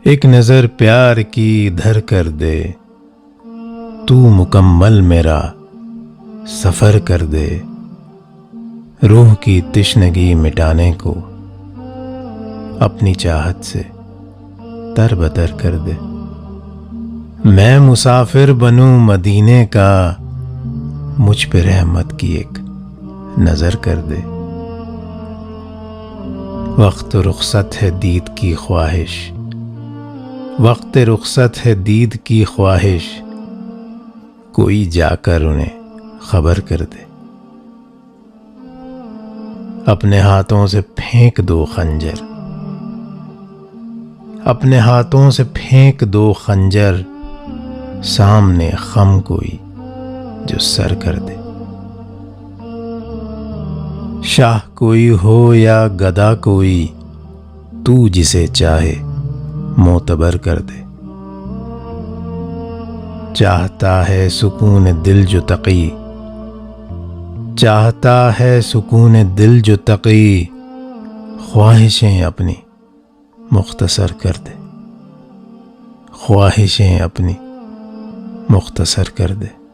ایک نظر پیار کی ادھر کر دے، تو مکمل میرا سفر کر دے، روح کی تشنگی مٹانے کو اپنی چاہت سے تر بتر کر دے۔ میں مسافر بنوں مدینے کا، مجھ پہ رحمت کی ایک نظر کر دے۔ وقت رخصت ہے دید کی خواہش، وقت رخصت ہے دید کی خواہش، کوئی جا کر انہیں خبر کر دے۔ اپنے ہاتھوں سے پھینک دو خنجر، اپنے ہاتھوں سے پھینک دو خنجر، سامنے خم کوئی جو سر کر دے۔ شاہ کوئی ہو یا گدا کوئی، تو جسے چاہے معتبر کر دے۔ چاہتا ہے سکون دل جو تقی، چاہتا ہے سکون دل جو تقی، خواہشیں اپنی مختصر کر دے، خواہشیں اپنی مختصر کر دے۔